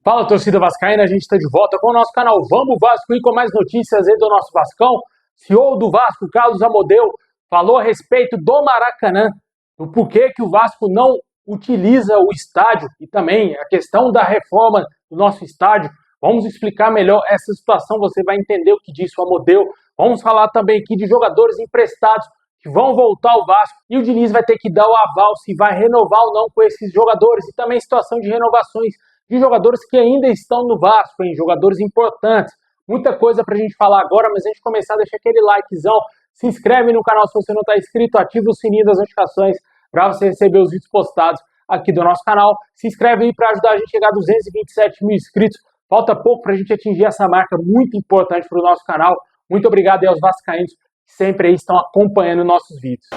Fala, torcida vascaína, a gente está de volta com o nosso canal Vamos Vasco e com mais notícias aí do nosso Vascão. CEO do Vasco, Carlos Amodeu, falou a respeito do Maracanã, do porquê que o Vasco não utiliza o estádio e também a questão da reforma do nosso estádio. Vamos explicar melhor essa situação, você vai entender o que disse o Amodeu. Vamos falar também aqui de jogadores emprestados que vão voltar ao Vasco e o Diniz vai ter que dar o aval se vai renovar ou não com esses jogadores e também situação de renovações de jogadores que ainda estão no Vasco, hein? Jogadores importantes. Muita coisa pra gente falar agora, mas antes de começar, deixa aquele likezão, se inscreve no canal se você não está inscrito, ativa o sininho das notificações para você receber os vídeos postados aqui do nosso canal. Se inscreve aí para ajudar a gente a chegar a 227 mil inscritos. Falta pouco para a gente atingir essa marca muito importante para o nosso canal. Muito obrigado aí aos vascaínos que sempre aí estão acompanhando nossos vídeos.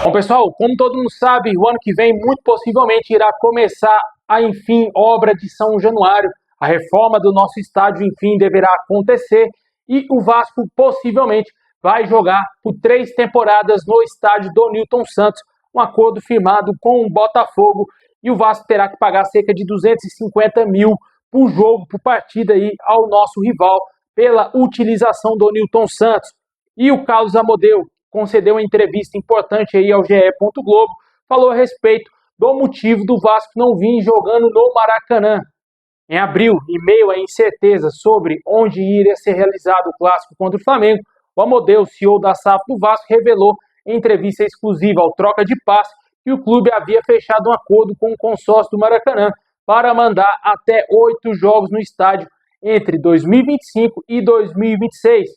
Bom, pessoal, como todo mundo sabe, o ano que vem muito possivelmente irá começar a, enfim, obra de São Januário. A reforma do nosso estádio, enfim, deverá acontecer e o Vasco possivelmente vai jogar por 3 temporadas no estádio do Newton Santos, um acordo firmado com o Botafogo, e o Vasco terá que pagar cerca de 250 mil por jogo, por partida aí ao nosso rival, pela utilização do Newton Santos. E o Carlos Amodeu concedeu uma entrevista importante aí ao GE. Globo, falou a respeito do motivo do Vasco não vir jogando no Maracanã. Em abril, em meio à incerteza sobre onde iria ser realizado o clássico contra o Flamengo, o Amodeu, CEO da SAF do Vasco, revelou em entrevista exclusiva ao Troca de Passe que o clube havia fechado um acordo com o consórcio do Maracanã para mandar até 8 jogos no estádio entre 2025 e 2026.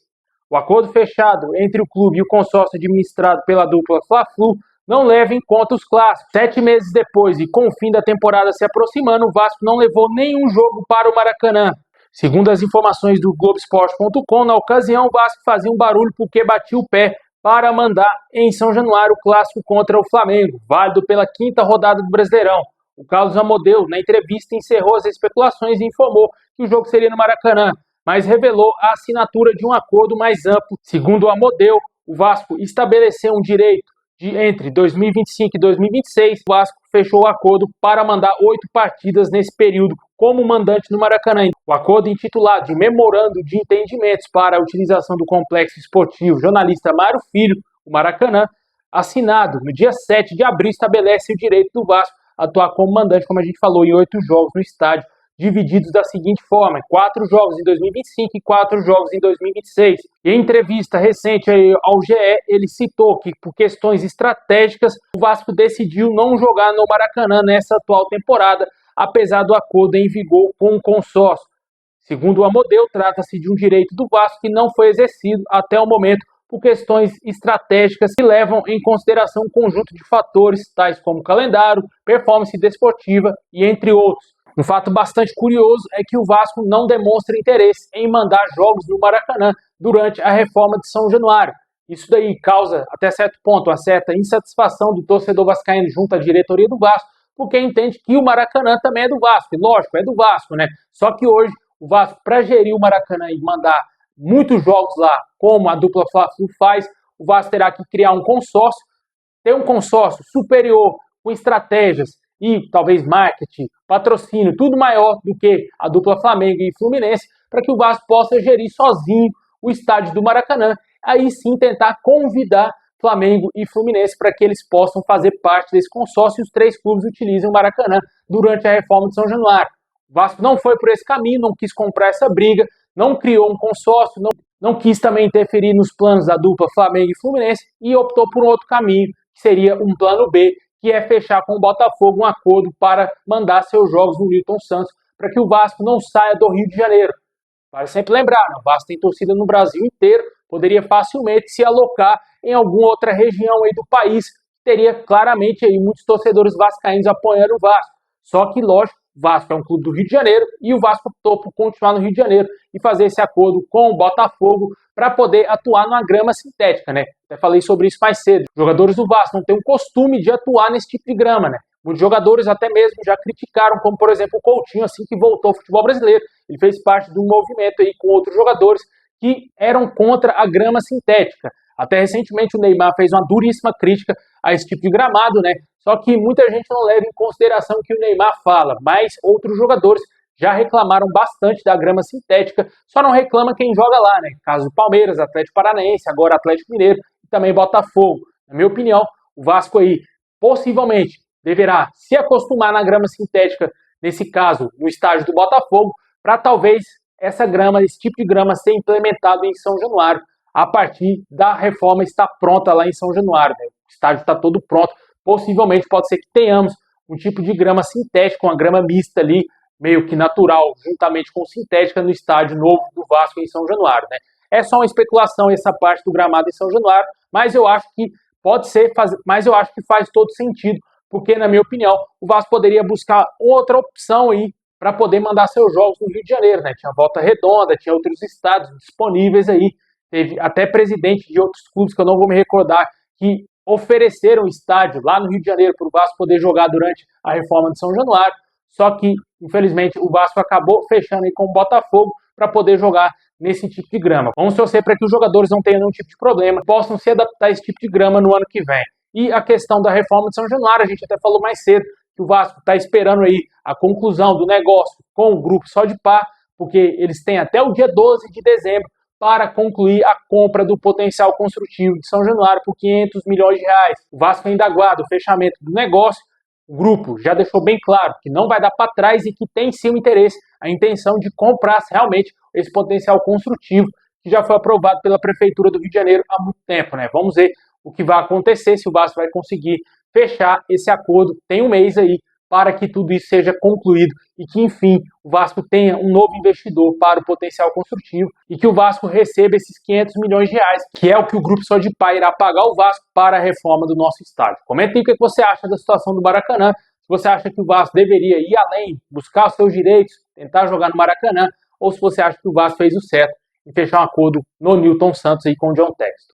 O acordo fechado entre o clube e o consórcio administrado pela dupla Fla-Flu não leva em conta os clássicos. 7 meses depois e com o fim da temporada se aproximando, o Vasco não levou nenhum jogo para o Maracanã. Segundo as informações do Globoesporte.com, na ocasião o Vasco fazia um barulho porque batia o pé para mandar em São Januário o clássico contra o Flamengo, válido pela 5ª rodada do Brasileirão. O Carlos Amodeu, na entrevista, encerrou as especulações e informou que o jogo seria no Maracanã, mas revelou a assinatura de um acordo mais amplo. Segundo o Amodeu, o Vasco estabeleceu um direito de entre 2025 e 2026. O Vasco fechou o acordo para mandar 8 partidas nesse período como mandante no Maracanã. O acordo, intitulado de Memorando de Entendimentos para a Utilização do Complexo Esportivo Jornalista Mário Filho, o Maracanã, assinado no dia 7 de abril, estabelece o direito do Vasco a atuar como mandante, como a gente falou, em 8 jogos no estádio, divididos da seguinte forma: 4 jogos em 2025 e 4 jogos em 2026. E em entrevista recente ao GE, ele citou que, por questões estratégicas, o Vasco decidiu não jogar no Maracanã nessa atual temporada, apesar do acordo em vigor com o consórcio. Segundo o Amodeu, trata-se de um direito do Vasco que não foi exercido até o momento por questões estratégicas que levam em consideração um conjunto de fatores, tais como calendário, performance desportiva e entre outros. Um fato bastante curioso é que o Vasco não demonstra interesse em mandar jogos no Maracanã durante a reforma de São Januário. Isso daí causa, até certo ponto, uma certa insatisfação do torcedor vascaíno junto à diretoria do Vasco, porque entende que o Maracanã também é do Vasco. E lógico, é do Vasco, né? Só que hoje o Vasco, para gerir o Maracanã e mandar muitos jogos lá, como a dupla Fla-Flu faz, o Vasco terá que criar um consórcio, ter um consórcio superior, com estratégias e talvez marketing, patrocínio, tudo maior do que a dupla Flamengo e Fluminense, para que o Vasco possa gerir sozinho o estádio do Maracanã. Aí sim tentar convidar Flamengo e Fluminense para que eles possam fazer parte desse consórcio e os 3 clubes utilizem o Maracanã durante a reforma de São Januário. O Vasco não foi por esse caminho, não quis comprar essa briga, não criou um consórcio, não quis também interferir nos planos da dupla Flamengo e Fluminense e optou por um outro caminho, que seria um plano B, que é fechar com o Botafogo um acordo para mandar seus jogos no Newton Santos, para que o Vasco não saia do Rio de Janeiro. Para sempre lembrar, o Vasco tem torcida no Brasil inteiro, poderia facilmente se alocar em alguma outra região aí do país, teria claramente aí muitos torcedores vascaínos apoiando o Vasco. Só que, lógico, o Vasco é um clube do Rio de Janeiro e o Vasco optou por continuar no Rio de Janeiro e fazer esse acordo com o Botafogo para poder atuar numa grama sintética, né? Até falei sobre isso mais cedo. Os jogadores do Vasco não têm um costume de atuar nesse tipo de grama, né? Muitos jogadores até mesmo já criticaram, como por exemplo o Coutinho, assim que voltou ao futebol brasileiro. Ele fez parte de um movimento aí com outros jogadores que eram contra a grama sintética. Até recentemente o Neymar fez uma duríssima crítica a esse tipo de gramado, né? Só que muita gente não leva em consideração o que o Neymar fala, mas outros jogadores já reclamaram bastante da grama sintética, só não reclama quem joga lá, né? Caso do Palmeiras, Atlético Paranaense, agora Atlético Mineiro e também Botafogo. Na minha opinião, o Vasco aí possivelmente deverá se acostumar na grama sintética, nesse caso, no estádio do Botafogo, para talvez essa grama, esse tipo de grama ser implementado em São Januário, a partir da reforma estar pronta lá em São Januário, né? O estádio está todo pronto, possivelmente pode ser que tenhamos um tipo de grama sintética, uma grama mista ali, meio que natural, juntamente com sintética no estádio novo do Vasco em São Januário, né? É só uma especulação essa parte do gramado em São Januário, mas eu acho que pode ser, mas eu acho que faz todo sentido, porque na minha opinião, o Vasco poderia buscar outra opção aí para poder mandar seus jogos no Rio de Janeiro, né? Tinha Volta Redonda, tinha outros estados disponíveis aí, teve até presidente de outros clubes que eu não vou me recordar que ofereceram estádio lá no Rio de Janeiro para o Vasco poder jogar durante a reforma de São Januário, só que, infelizmente, o Vasco acabou fechando aí com o Botafogo para poder jogar nesse tipo de grama. Vamos torcer para que os jogadores não tenham nenhum tipo de problema, possam se adaptar a esse tipo de grama no ano que vem. E a questão da reforma de São Januário, a gente até falou mais cedo, que o Vasco está esperando aí a conclusão do negócio com o grupo Só de Pá, porque eles têm até o dia 12 de dezembro para concluir a compra do potencial construtivo de São Januário por 500 milhões de reais. O Vasco ainda aguarda o fechamento do negócio. O grupo já deixou bem claro que não vai dar para trás e que tem sim o interesse, a intenção de comprar realmente esse potencial construtivo que já foi aprovado pela Prefeitura do Rio de Janeiro há muito tempo, né? Vamos ver o que vai acontecer, se o Vasco vai conseguir fechar esse acordo. Tem um mês aí para que tudo isso seja concluído e que, enfim, o Vasco tenha um novo investidor para o potencial construtivo e que o Vasco receba esses 500 milhões de reais, que é o que o Grupo Só de Pá irá pagar ao Vasco para a reforma do nosso estádio. Comenta aí o que você acha da situação do Maracanã, se você acha que o Vasco deveria ir além, buscar os seus direitos, tentar jogar no Maracanã, ou se você acha que o Vasco fez o certo em fechar um acordo no Newton Santos aí com o John Textor.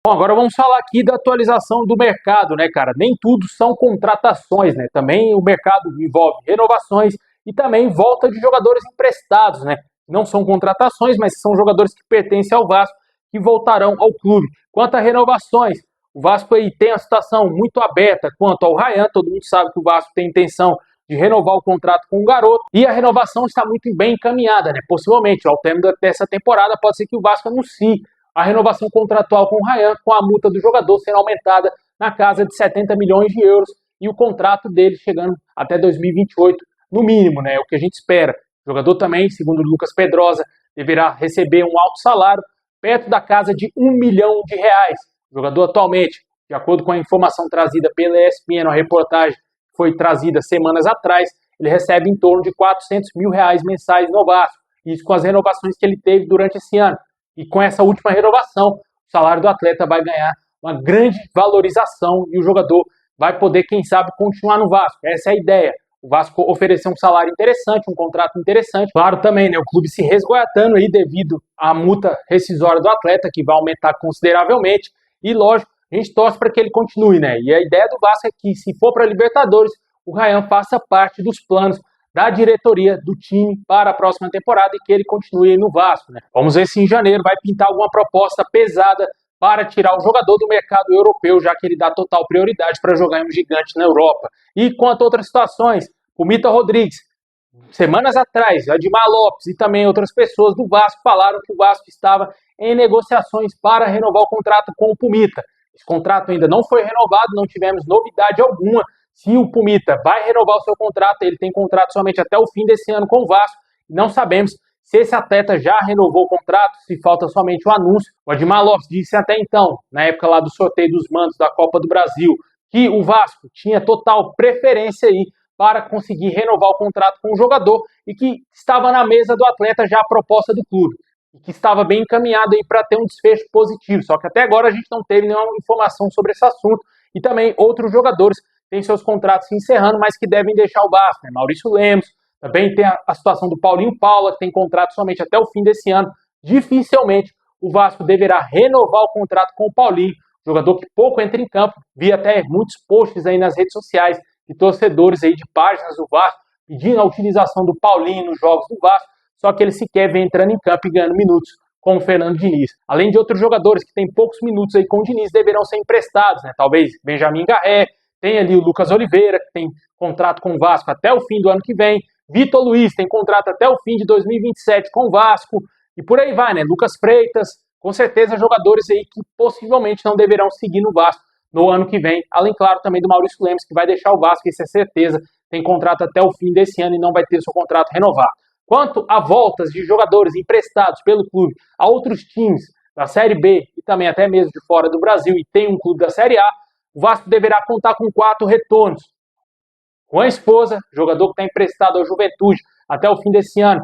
Bom, agora vamos falar aqui da atualização do mercado, né, cara? Nem tudo são contratações, né? Também o mercado envolve renovações e também volta de jogadores emprestados, né? Não são contratações, mas são jogadores que pertencem ao Vasco que voltarão ao clube. Quanto a renovações, o Vasco aí tem a situação muito aberta quanto ao Ryan. Todo mundo sabe que o Vasco tem intenção de renovar o contrato com o garoto e a renovação está muito bem encaminhada, né? Possivelmente, ao término dessa temporada, pode ser que o Vasco anuncie a renovação contratual com o Ryan, com a multa do jogador sendo aumentada na casa de 70 milhões de euros e o contrato dele chegando até 2028, no mínimo, né? É o que a gente espera. O jogador também, segundo o Lucas Pedrosa, deverá receber um alto salário, perto da casa de R$ 1 milhão. O jogador atualmente, de acordo com a informação trazida pela ESPN, uma reportagem que foi trazida semanas atrás, ele recebe em torno de R$ 400 mil mensais no Vasco. Isso com as renovações que ele teve durante esse ano. E com essa última renovação, o salário do atleta vai ganhar uma grande valorização e o jogador vai poder, quem sabe, continuar no Vasco. Essa é a ideia. O Vasco oferecer um salário interessante, um contrato interessante. Claro também, né, o clube se resguardando aí devido à multa rescisória do atleta, que vai aumentar consideravelmente. E, lógico, a gente torce para que ele continue, né? E a ideia do Vasco é que, se for para a Libertadores, o Ryan faça parte dos planos da diretoria do time para a próxima temporada e que ele continue no Vasco, né? Vamos ver se em janeiro vai pintar alguma proposta pesada para tirar o jogador do mercado europeu, já que ele dá total prioridade para jogar em um gigante na Europa. E quanto a outras situações, o Mita Rodrigues, semanas atrás, Admar Lopes e também outras pessoas do Vasco falaram que o Vasco estava em negociações para renovar o contrato com o Pumita. Esse contrato ainda não foi renovado, não tivemos novidade alguma se o Pumita vai renovar o seu contrato. Ele tem contrato somente até o fim desse ano com o Vasco. Não sabemos se esse atleta já renovou o contrato, se falta somente o anúncio. O Admar Lopes disse até então, na época lá do sorteio dos mandos da Copa do Brasil, que o Vasco tinha total preferência aí para conseguir renovar o contrato com o jogador e que estava na mesa do atleta já a proposta do clube e que estava bem encaminhado aí para ter um desfecho positivo. Só que até agora a gente não teve nenhuma informação sobre esse assunto e também outros jogadores têm seus contratos se encerrando, mas que devem deixar o Vasco, né? Maurício Lemos, também tem a situação do Paulinho Paula, que tem contrato somente até o fim desse ano. Dificilmente o Vasco deverá renovar o contrato com o Paulinho, jogador que pouco entra em campo. Vi até muitos posts aí nas redes sociais de torcedores aí de páginas do Vasco pedindo a utilização do Paulinho nos jogos do Vasco, só que ele sequer vem entrando em campo e ganhando minutos com o Fernando Diniz. Além de outros jogadores que têm poucos minutos aí com o Diniz, deverão ser emprestados, né? Talvez Benjamin Garré, tem ali o Lucas Oliveira, que tem contrato com o Vasco até o fim do ano que vem, Vitor Luiz tem contrato até o fim de 2027 com o Vasco, e por aí vai, né? Lucas Freitas, com certeza jogadores aí que possivelmente não deverão seguir no Vasco no ano que vem, além, claro, também do Maurício Lemos, que vai deixar o Vasco, isso é certeza, tem contrato até o fim desse ano e não vai ter seu contrato renovado. Quanto a voltas de jogadores emprestados pelo clube a outros times da Série B e também até mesmo de fora do Brasil e tem um clube da Série A, o Vasco deverá contar com 4 retornos. Juan Esposa, jogador que está emprestado ao Juventude até o fim desse ano,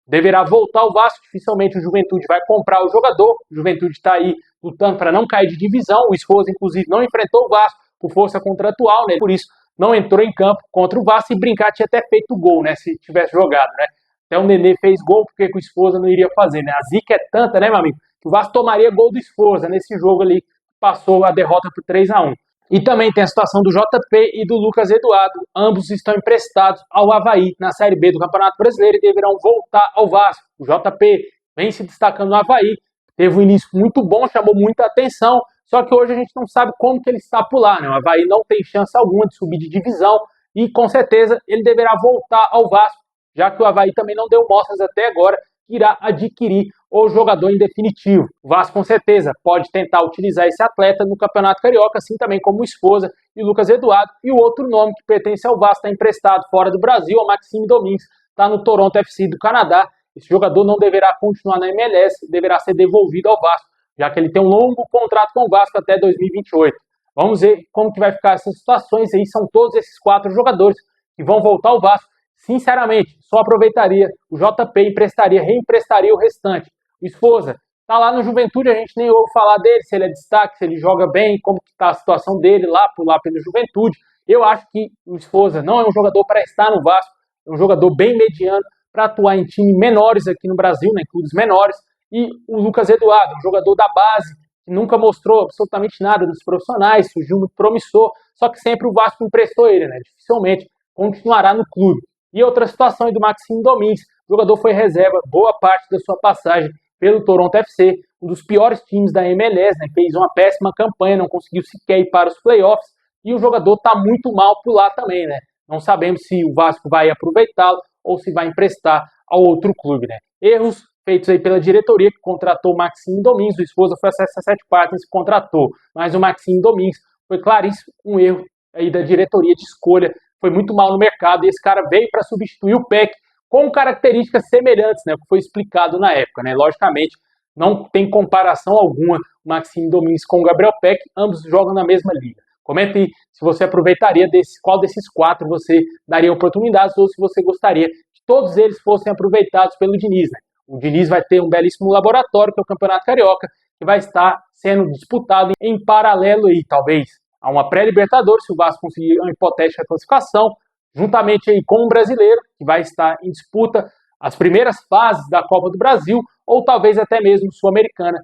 deverá voltar ao Vasco. Dificilmente o Juventude vai comprar o jogador. O Juventude está aí lutando para não cair de divisão. O Esposa, inclusive, não enfrentou o Vasco por força contratual, né? Por isso não entrou em campo contra o Vasco e brincar tinha até feito gol, né? Se tivesse jogado, né? Até o Nenê fez gol, porque o Esposa não iria fazer, né? A zica é tanta, né, meu amigo, que o Vasco tomaria gol do Esposa nesse jogo ali, que passou a derrota por 3-1. E também tem a situação do JP e do Lucas Eduardo. Ambos estão emprestados ao Avaí na Série B do Campeonato Brasileiro e deverão voltar ao Vasco. O JP vem se destacando no Avaí, teve um início muito bom, chamou muita atenção, só que hoje a gente não sabe como que ele está por lá, né? O Avaí não tem chance alguma de subir de divisão e com certeza ele deverá voltar ao Vasco, já que o Avaí também não deu mostras até agora que irá adquirir o jogador em definitivo. O Vasco, com certeza, pode tentar utilizar esse atleta no Campeonato Carioca, assim também como o Esposa e o Lucas Eduardo. E o outro nome que pertence ao Vasco, está emprestado fora do Brasil, é o Maxime Domingues, está no Toronto FC do Canadá. Esse jogador não deverá continuar na MLS, deverá ser devolvido ao Vasco, já que ele tem um longo contrato com o Vasco até 2028. Vamos ver como que vai ficar essas situações aí. São todos esses 4 jogadores que vão voltar ao Vasco. Sinceramente, só aproveitaria o JP, emprestaria, reemprestaria o restante. O Esposa está lá no Juventude, a gente nem ouve falar dele, se ele é destaque, se ele joga bem, como está a situação dele lá pelo Juventude. Eu acho que o Esposa não é um jogador para estar no Vasco, é um jogador bem mediano para atuar em times menores aqui no Brasil, né, em clubes menores. E o Lucas Eduardo, um jogador da base, que nunca mostrou absolutamente nada nos profissionais, surgiu muito promissor, só que sempre o Vasco emprestou ele, né, dificilmente continuará no clube. E outra situação é do Maxime Domingues. O jogador foi reserva boa parte da sua passagem pelo Toronto FC, um dos piores times da MLS, né? Fez uma péssima campanha, não conseguiu sequer ir para os playoffs, e o jogador está muito mal por lá também, né? Não sabemos se o Vasco vai aproveitá-lo ou se vai emprestar a outro clube, né? Erros feitos aí pela diretoria que contratou o Maxime Domingues. O Esposa foi a 67 Partners que contratou, mas o Maxime Domingues foi claríssimo um erro aí da diretoria de escolha, foi muito mal no mercado, e esse cara veio para substituir o Peck com características semelhantes, né, o que foi explicado na época, né? Logicamente, não tem comparação alguma o Maxime Domingues com o Gabriel Peck, ambos jogam na mesma liga. Comente aí se você aproveitaria qual desses 4 você daria oportunidades, ou se você gostaria que todos eles fossem aproveitados pelo Diniz, né? O Diniz vai ter um belíssimo laboratório, que é o Campeonato Carioca, que vai estar sendo disputado em paralelo aí, talvez, a uma pré-Libertadores, se o Vasco conseguir uma hipotética classificação, juntamente aí com o brasileiro, que vai estar em disputa as primeiras fases da Copa do Brasil, ou talvez até mesmo Sul-Americana,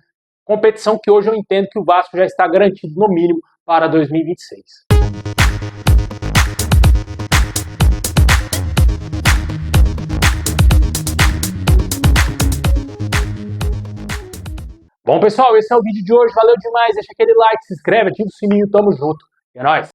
competição que hoje eu entendo que o Vasco já está garantido no mínimo para 2026. Bom, pessoal, esse é o vídeo de hoje. Valeu demais. Deixa aquele like, se inscreve, ativa o sininho. Tamo junto. É nóis.